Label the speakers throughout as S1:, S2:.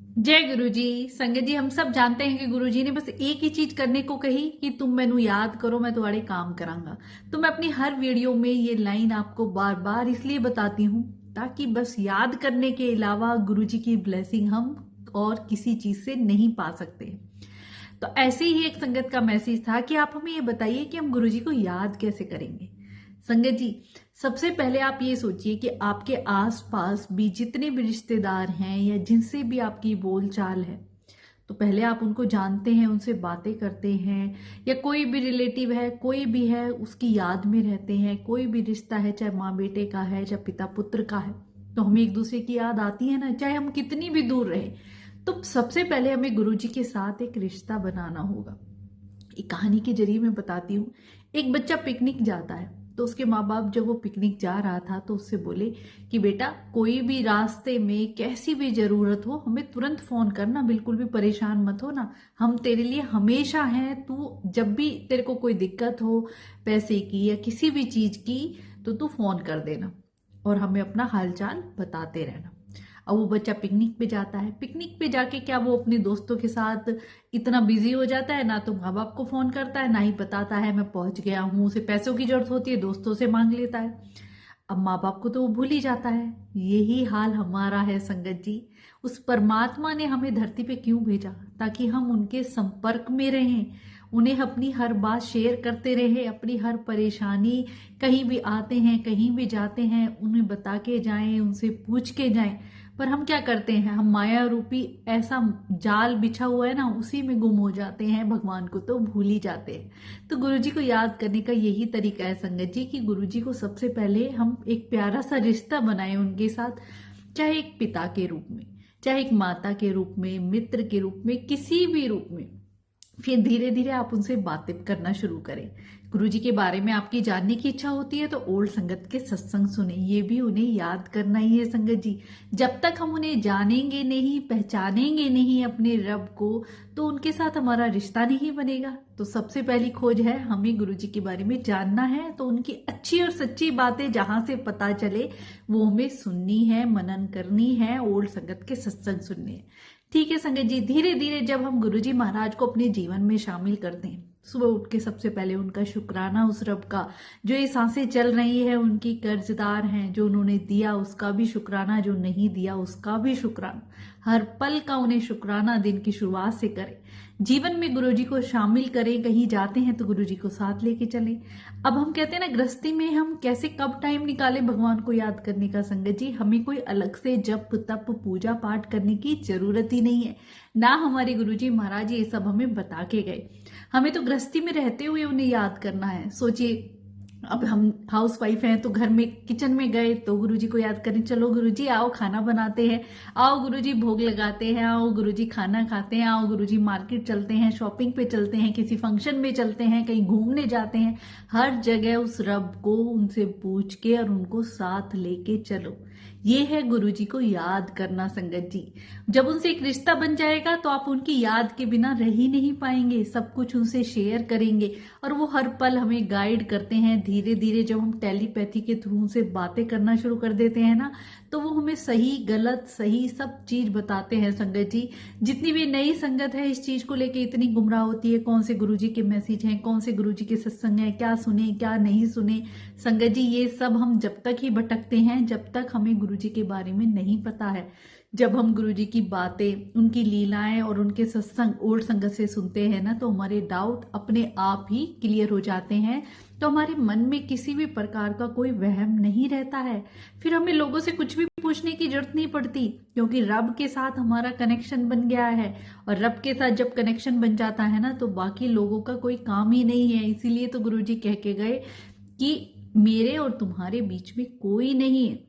S1: जय गुरु जी। संगत जी, हम सब जानते हैं कि गुरु जी ने बस एक ही चीज करने को कही कि तुम मैनू याद करो, मैं तुम्हारे काम करांगा। तो मैं अपनी हर वीडियो में ये लाइन आपको बार बार इसलिए बताती हूँ ताकि बस याद करने के अलावा गुरु जी की ब्लेसिंग हम और किसी चीज से नहीं पा सकते। तो ऐसे ही एक संगत का मैसेज था कि आप हमें ये बताइए कि हम गुरु जी को याद कैसे करेंगे। संगत जी, सबसे पहले आप ये सोचिए कि आपके आसपास भी जितने भी रिश्तेदार हैं या जिनसे भी आपकी बोलचाल है, तो पहले आप उनको जानते हैं, उनसे बातें करते हैं, या कोई भी रिलेटिव है, कोई भी है, उसकी याद में रहते हैं। कोई भी रिश्ता है, चाहे माँ बेटे का है, चाहे पिता पुत्र का है, तो हमें एक दूसरे की याद आती है ना, चाहे हम कितनी भी दूर रहे। तो सबसे पहले हमें गुरु जी के साथ एक रिश्ता बनाना होगा। एक कहानी के जरिए मैं बताती हूँ। एक बच्चा पिकनिक जाता है, तो उसके माँ बाप जब वो पिकनिक जा रहा था तो उससे बोले कि बेटा, कोई भी रास्ते में कैसी भी जरूरत हो हमें तुरंत फोन करना, बिल्कुल भी परेशान मत हो ना, हम तेरे लिए हमेशा हैं। तू जब भी तेरे को कोई दिक्कत हो, पैसे की या किसी भी चीज की, तो तू फोन कर देना और हमें अपना हालचाल बताते रहना। अब वो बच्चा पिकनिक पे जाता है। पिकनिक पे जाके क्या वो अपने दोस्तों के साथ इतना बिजी हो जाता है, ना तो माँ बाप को फोन करता है, ना ही बताता है मैं पहुंच गया हूँ। उसे पैसों की जरूरत होती है, दोस्तों से मांग लेता है। अब माँ बाप को तो वो भूल ही जाता है। यही हाल हमारा है संगत जी। उस परमात्मा ने हमें धरती पे क्यों भेजा? ताकि हम उनके संपर्क में रहें, उन्हें अपनी हर बात शेयर करते रहे, अपनी हर परेशानी, कहीं भी आते हैं कहीं भी जाते हैं उन्हें बता के जाएं, उनसे पूछ के जाएं। पर हम क्या करते हैं? हम माया रूपी ऐसा जाल बिछा हुआ है ना, उसी में गुम हो जाते हैं, भगवान को तो भूल ही जाते हैं। तो गुरु जी को याद करने का यही तरीका है संगत जी कि गुरु जी को सबसे पहले हम एक प्यारा सा रिश्ता बनाए उनके साथ, चाहे एक पिता के रूप में, चाहे एक माता के रूप में, मित्र के रूप में, किसी भी रूप में। फिर धीरे धीरे आप उनसे बातें करना शुरू करें। गुरु जी के बारे में आपकी जानने की इच्छा होती है तो ओल्ड संगत के सत्संग सुने, ये भी उन्हें याद करना ही है संगत जी। जब तक हम उन्हें जानेंगे नहीं, पहचानेंगे नहीं अपने रब को, तो उनके साथ हमारा रिश्ता नहीं बनेगा। तो सबसे पहली खोज है, हमें गुरु जी के बारे में जानना है, तो उनकी अच्छी और सच्ची बातें जहां से पता चले वो हमें सुननी है, मनन करनी है, ओल्ड संगत के सत्संग सुनने हैं। ठीक है संगत जी, धीरे धीरे जब हम गुरुजी महाराज को अपने जीवन में शामिल करते हैं, सुबह उठ के सबसे पहले उनका शुक्राना उस रब का जो ये सांसें चल रही है उनकी कर्जदार हैं, जो उन्होंने दिया उसका भी शुक्राना, जो नहीं दिया उसका भी शुक्राना, हर पल का उन्हें शुक्राना दिन की शुरुआत से करें। जीवन में गुरुजी को शामिल करें, कहीं जाते हैं तो गुरुजी को साथ लेके चलें। अब हम कहते हैं ना, गृहस्थी में हम कैसे कब टाइम निकालें भगवान को याद करने का संगत जी? हमें कोई अलग से जप तप पूजा पाठ करने की जरूरत ही नहीं है, ना हमारे गुरुजी महाराज ये सब हमें बता के गए। हमें तो गृहस्थी में रहते हुए उन्हें याद करना है। सोचिए, अब हम हाउस वाइफ हैं तो घर में किचन में गए तो गुरुजी को याद करें, चलो गुरुजी आओ खाना बनाते हैं, आओ गुरुजी भोग लगाते हैं, आओ गुरुजी खाना खाते हैं, आओ गुरुजी मार्केट चलते हैं, शॉपिंग पे चलते हैं, किसी फंक्शन में चलते हैं, कहीं घूमने जाते हैं। हर जगह उस रब को उनसे पूछ के और उनको साथ लेके चलो। ये है गुरुजी को याद करना संगत जी। जब उनसे एक रिश्ता बन जाएगा तो आप उनकी याद के बिना रह ही नहीं पाएंगे, सब कुछ उनसे शेयर करेंगे और वो हर पल हमें गाइड करते हैं। धीरे धीरे जब हम टेलीपैथी के थ्रू उनसे बातें करना शुरू कर देते हैं ना, तो वो हमें सही गलत सही सब चीज बताते हैं संगत जी। जितनी भी नई संगत है इस चीज को लेके इतनी गुमराह होती है, कौन से गुरुजी के मैसेज हैं, कौन से गुरुजी के सत्संग हैं, क्या सुने क्या नहीं सुने। संगत जी, ये सब हम जब तक ही भटकते हैं जब तक हमें गुरुजी के बारे में नहीं पता है। जब हम गुरुजी की बातें, उनकी लीलाएं और उनके सत्संग ओल्ड संगत से सुनते हैं ना, तो हमारे डाउट अपने आप ही क्लियर हो जाते हैं। तो हमारे मन में किसी भी प्रकार का कोई वहम नहीं रहता है। फिर हमें लोगों से कुछ भी पूछने की जरूरत नहीं पड़ती, क्योंकि रब के साथ हमारा कनेक्शन बन गया है। और रब के साथ जब कनेक्शन बन जाता है ना, तो बाकी लोगों का कोई काम ही नहीं है। इसीलिए तो गुरुजी कह के गए कि मेरे और तुम्हारे बीच में कोई नहीं है,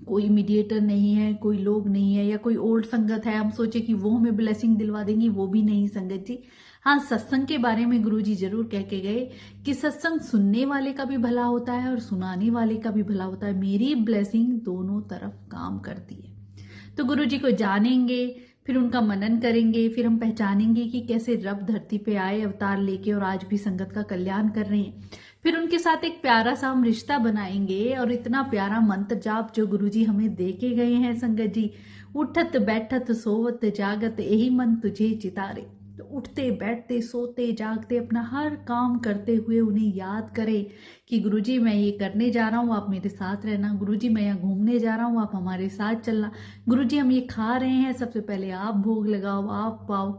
S1: कोई मीडिएटर नहीं है, कोई लोग नहीं है, या कोई ओल्ड संगत है हम सोचे कि वो हमें ब्लेसिंग दिलवा देंगी, वो भी नहीं संगत जी। हाँ, सत्संग के बारे में गुरुजी जरूर कह के गए कि सत्संग सुनने वाले का भी भला होता है और सुनाने वाले का भी भला होता है। मेरी ब्लेसिंग दोनों तरफ काम करती है। तो गुरुजी को जानेंगे, फिर उनका मनन करेंगे, फिर हम पहचानेंगे कि कैसे रब धरती पे आए अवतार लेके और आज भी संगत का कल्याण कर रहे हैं। फिर उनके साथ एक प्यारा सा हम रिश्ता बनाएंगे और इतना प्यारा मंत्र जाप जो गुरुजी हमें दे के गए हैं संगत जी, उठत बैठत सोवत जागत यही मन तुझे चितारे। तो उठते बैठते सोते जागते अपना हर काम करते हुए उन्हें याद करें कि गुरुजी मैं ये करने जा रहा हूँ, आप मेरे साथ रहना। गुरुजी मैं यहाँ घूमने जा रहा हूँ, आप हमारे साथ चलना। गुरुजी हम ये खा रहे हैं, सबसे पहले आप भोग लगाओ, आप पाओ।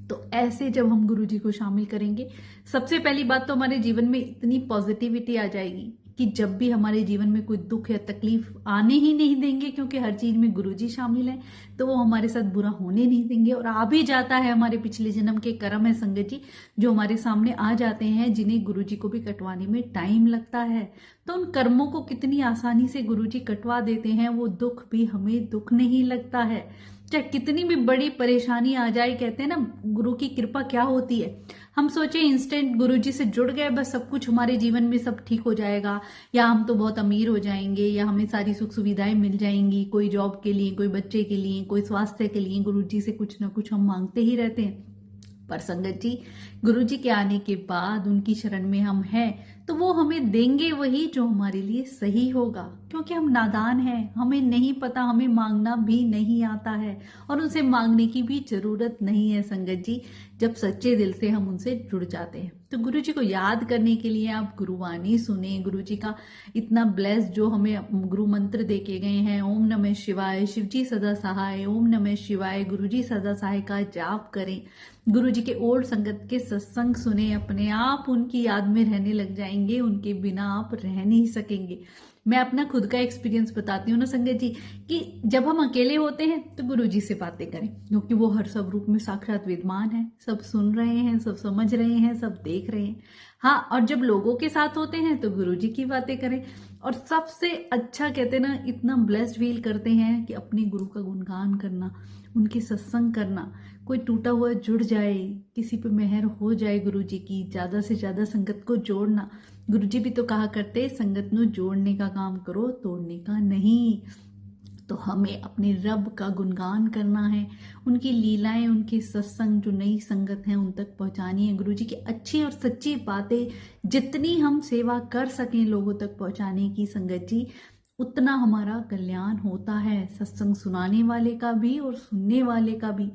S1: तो ऐसे जब हम गुरुजी को शामिल करेंगे, सबसे पहली बात तो हमारे जीवन में इतनी पॉजिटिविटी आ जाएगी कि जब भी हमारे जीवन में कोई दुख या तकलीफ आने ही नहीं देंगे, क्योंकि हर चीज में गुरुजी शामिल है, तो वो हमारे साथ बुरा होने नहीं देंगे। और आ भी जाता है, हमारे पिछले जन्म के कर्म है संगत जी, जो हमारे सामने आ जाते हैं, जिन्हें गुरुजी को भी कटवाने में टाइम लगता है। तो उन कर्मों को कितनी आसानी से गुरुजी कटवा देते हैं, वो दुख भी हमें दुख नहीं लगता है। चाहे कितनी भी बड़ी परेशानी आ जाए, कहते हैं ना गुरु की कृपा क्या होती है। हम सोचे इंस्टेंट गुरुजी से जुड़ गए, बस सब कुछ हमारे जीवन में सब ठीक हो जाएगा, या हम तो बहुत अमीर हो जाएंगे, या हमें सारी सुख सुविधाएं मिल जाएंगी, कोई जॉब के लिए, कोई बच्चे के लिए, कोई स्वास्थ्य के लिए गुरुजी से कुछ ना कुछ हम मांगते ही रहते हैं। पर संगत जी, गुरुजी के आने के बाद उनकी शरण में हम हैं, तो वो हमें देंगे वही जो हमारे लिए सही होगा, क्योंकि हम नादान हैं, हमें नहीं पता, हमें मांगना भी नहीं आता है, और उनसे मांगने की भी जरूरत नहीं है संगत जी, जब सच्चे दिल से हम उनसे जुड़ जाते हैं। तो गुरुजी को याद करने के लिए आप गुरुवाणी सुने, गुरुजी का इतना ब्लेस जो हमें गुरु मंत्र दे के गए हैं, ओम नमः शिवाय, शिवजी सदा सहाय, ओम नमः शिवाय, गुरुजी सदा सहाय का जाप करें। गुरुजी के ओल्ड संगत के सत्संग सुने, अपने आप उनकी याद में रहने लग जाएंगे, उनके बिना आप रह नहीं सकेंगे। मैं अपना खुद का एक्सपीरियंस बताती हूँ ना संगत जी, कि जब हम अकेले होते हैं तो गुरुजी से बातें करें, क्योंकि वो हर सब रूप में साक्षात विद्यमान है, सब सुन रहे हैं, सब समझ रहे हैं, सब देख रहे हैं। हाँ, और जब लोगों के साथ होते हैं तो गुरुजी की बातें करें। और सबसे अच्छा कहते हैं ना, इतना ब्लेस्ड फील करते हैं कि अपने गुरु का गुणगान करना, उनके सत्संग करना, कोई टूटा हुआ जुड़ जाए, किसी पे मेहर हो जाए गुरुजी की, ज्यादा से ज्यादा संगत को जोड़ना। गुरुजी भी तो कहा करते, संगत नु जोड़ने का काम करो, तोड़ने का नहीं। तो हमें अपने रब का गुणगान करना है, उनकी लीलाएं, उनके सत्संग जो नई संगत है उन तक पहुंचानी है। गुरुजी की अच्छी और सच्ची बातें जितनी हम सेवा कर सकें लोगों तक पहुंचाने की संगत जी, उतना हमारा कल्याण होता है, सत्संग सुनाने वाले का भी और सुनने वाले का भी।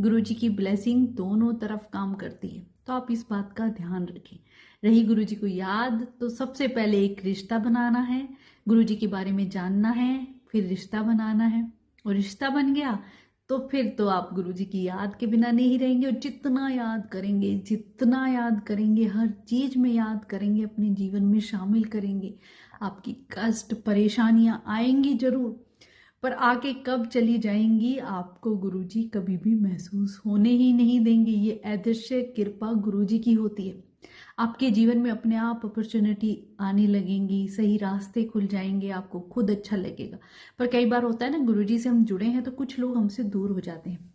S1: गुरुजी की ब्लेसिंग दोनों तरफ काम करती है, तो आप इस बात का ध्यान रखें। रही गुरुजी को याद, तो सबसे पहले एक रिश्ता बनाना है, गुरुजी के बारे में जानना है, फिर रिश्ता बनाना है, और रिश्ता बन गया तो फिर तो आप गुरुजी की याद के बिना नहीं रहेंगे। और जितना याद करेंगे, जितना याद करेंगे, हर चीज में याद करेंगे, अपने जीवन में शामिल करेंगे। आपकी कष्ट परेशानियां आएंगी जरूर, पर आके कब चली जाएंगी आपको गुरुजी कभी भी महसूस होने ही नहीं देंगे। ये अदृश्य कृपा गुरुजी की होती है। आपके जीवन में अपने आप अपॉर्चुनिटी आने लगेंगी, सही रास्ते खुल जाएंगे, आपको खुद अच्छा लगेगा। पर कई बार होता है ना, गुरुजी से हम जुड़े हैं तो कुछ लोग हमसे दूर हो जाते हैं।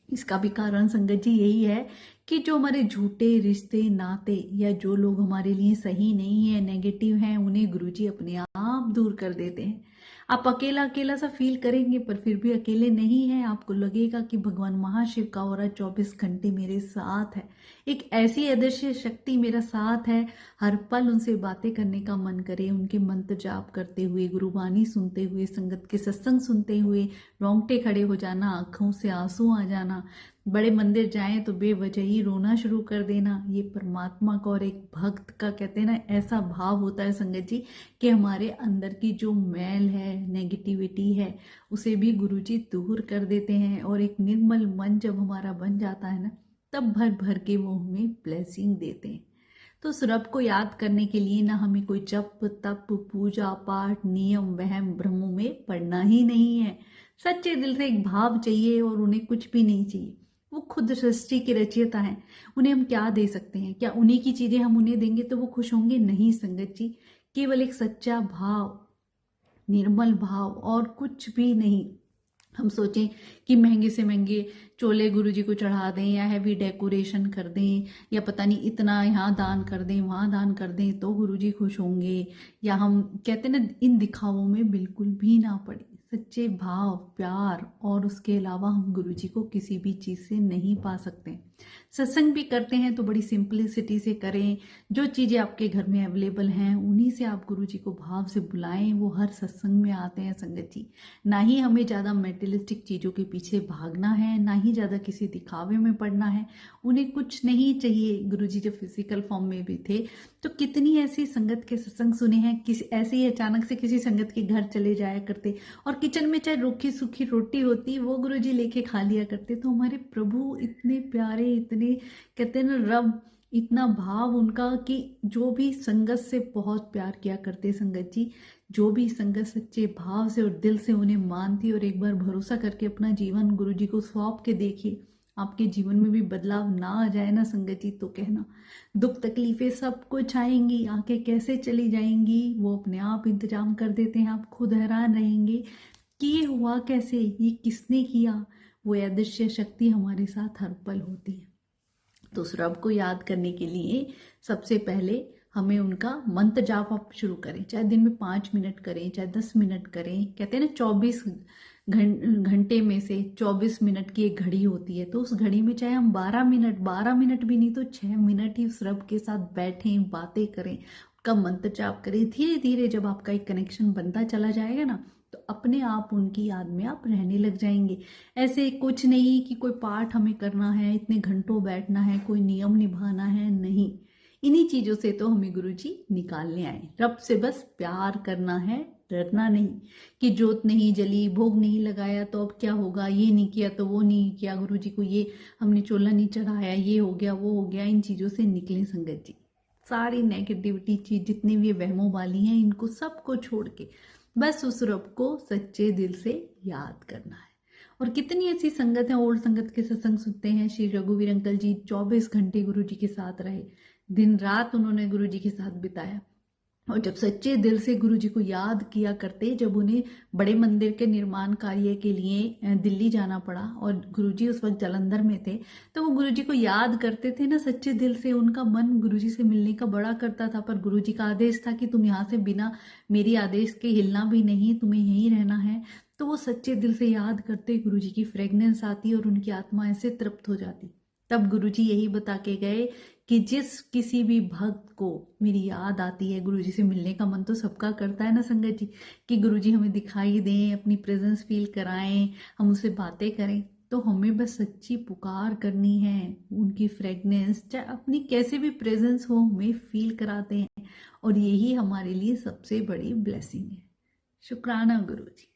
S1: इसका भी कारण संगत जी यही है कि जो हमारे झूठे रिश्ते नाते, या जो लोग हमारे लिए सही नहीं है, नेगेटिव हैं, उन्हें गुरुजी अपने आप दूर कर देते हैं। आप अकेला अकेला सा फील करेंगे, पर फिर भी अकेले नहीं है। आपको लगेगा कि भगवान महाशिव का ऑरा 24 घंटे मेरे साथ है, एक ऐसी अदृश्य शक्ति मेरा साथ है। हर पल उनसे बातें करने का मन करे, उनके मंत्र जाप करते हुए, गुरुवाणी सुनते हुए, संगत के सत्संग सुनते हुए रोंगटे खड़े हो जाना, आंखों से आंसू आ जाना। बड़े मंदिर जाएं तो बेवजह ही रोना शुरू कर देना। ये परमात्मा का और एक भक्त का कहते हैं ना, ऐसा भाव होता है संगत जी, कि हमारे अंदर की जो मैल है, नेगेटिविटी है, उसे भी गुरुजी दूर कर देते हैं। और एक निर्मल मन जब हमारा बन जाता है ना, तब भर भर के वो हमें ब्लेसिंग देते हैं। तो उस रब को याद करने के लिए ना हमें कोई जप तप पूजा पाठ नियम वहम भ्रमों में पड़ना ही नहीं है। सच्चे दिल से एक भाव चाहिए, और उन्हें कुछ भी नहीं चाहिए। वो खुद सृष्टि के रचयिता हैं, उन्हें हम क्या दे सकते हैं? क्या उन्हीं की चीजें हम उन्हें देंगे तो वो खुश होंगे? नहीं संगत जी, केवल एक सच्चा भाव, निर्मल भाव, और कुछ भी नहीं। हम सोचें कि महंगे से महंगे चोले गुरुजी को चढ़ा दें, या हैवी डेकोरेशन कर दें, या पता नहीं इतना यहाँ दान कर दें, वहाँ दान कर दें तो गुरुजी खुश होंगे, या हम कहते हैं ना, इन दिखावों में बिल्कुल भी ना पड़े। सच्चे भाव, प्यार और उसके अलावा हम गुरुजी को किसी भी चीज़ से नहीं पा सकते। सत्संग भी करते हैं तो बड़ी सिंपलिसिटी से करें। जो चीज़ें आपके घर में अवेलेबल हैं उन्हीं से आप गुरुजी को भाव से बुलाएं, वो हर सत्संग में आते हैं संगत जी। ना ही हमें ज़्यादा मेटेरियलिस्टिक चीज़ों के पीछे भागना है, ना ही ज़्यादा किसी दिखावे में पड़ना है। उन्हें कुछ नहीं चाहिए। गुरुजी जब फिजिकल फॉर्म में भी थे तो कितनी ऐसी संगत के सत्संग सुने हैं, किसी ऐसे ही अचानक से किसी संगत के घर चले जाया करते और किचन में चाहे रूखी सूखी रोटी होती वो गुरुजी लेके खा लिया करते। तो हमारे प्रभु इतने प्यारे, इतने कहते हैं ना रब, इतना भाव उनका कि जो भी संगत से बहुत प्यार किया करते संगत जी। जो भी संगत सच्चे भाव से और दिल से उन्हें मानती और एक बार भरोसा करके अपना जीवन गुरुजी को सौंप के देखिए, आपके जीवन में भी बदलाव ना आ जाए ना संगत जी तो कहना। दुख तकलीफें सब कुछ आएंगी, आके कैसे चली जाएंगी वो अपने आप इंतजाम कर देते हैं। आप खुद हैरान रहेंगे कि ये हुआ कैसे, ये किसने किया। वो अदृश्य शक्ति हमारे साथ हर पल होती है। तो उस रब को याद करने के लिए सबसे पहले हमें उनका मंत्र जाप आप शुरू करें, चाहे दिन में 5 मिनट करें, चाहे 10 मिनट करें। कहते हैं ना 24 घंटे में से 24 मिनट की एक घड़ी होती है, तो उस घड़ी में चाहे हम 12 मिनट भी नहीं तो 6 मिनट ही उस रब के साथ बैठें, बातें करें, उनका मंत्र जाप करें। धीरे धीरे जब आपका एक कनेक्शन बनता चला जाएगा ना तो अपने आप उनकी याद में आप रहने लग जाएंगे। ऐसे कुछ नहीं कि कोई पाठ हमें करना है, इतने घंटों बैठना है, कोई नियम निभाना है, नहीं। इन्हीं चीजों से तो हमें गुरुजी निकालने आए। रब से बस प्यार करना है, डरना नहीं कि जोत नहीं जली, भोग नहीं लगाया तो अब क्या होगा, ये नहीं किया तो वो नहीं किया, गुरुजी को ये हमने चोला नहीं चढ़ाया, ये हो गया वो हो गया। इन चीजों से निकले संगत जी। सारी नेगेटिविटी चीज जितनी भी वहमों वाली हैं इनको सबको छोड़ के बस उस रब को सच्चे दिल से याद करना है। और कितनी ऐसी संगत है, ओल्ड संगत के सत्संग सुनते हैं। श्री रघुवीर अंकल जी 24 घंटे गुरुजी के साथ रहे, दिन रात उन्होंने गुरुजी के साथ बिताया। और जब सच्चे दिल से गुरुजी को याद किया करते, जब उन्हें बड़े मंदिर के निर्माण कार्य के लिए दिल्ली जाना पड़ा और गुरुजी उस वक्त जालंधर में थे, तो वो गुरुजी को याद करते थे ना सच्चे दिल से। उनका मन गुरुजी से मिलने का बड़ा करता था, पर गुरुजी का आदेश था कि तुम यहाँ से बिना मेरी आदेश के हिलना भी नहीं, तुम्हें यहीं रहना है। तो वो सच्चे दिल से याद करते, गुरुजी की फ्रेगनेंस आती और उनकी आत्मा ऐसे तृप्त हो जाती। तब गुरुजी यही बता के गए कि जिस किसी भी भक्त को मेरी याद आती है, गुरुजी से मिलने का मन तो सबका करता है ना संगत जी, कि गुरुजी हमें दिखाई दें, अपनी प्रेजेंस फील कराएं, हम उनसे बातें करें। तो हमें बस सच्ची पुकार करनी है, उनकी फ्रेगनेंस चाहे अपनी कैसे भी प्रेजेंस हो हमें फील कराते हैं। और यही हमारे लिए सबसे बड़ी ब्लेसिंग है। शुक्राना गुरुजी।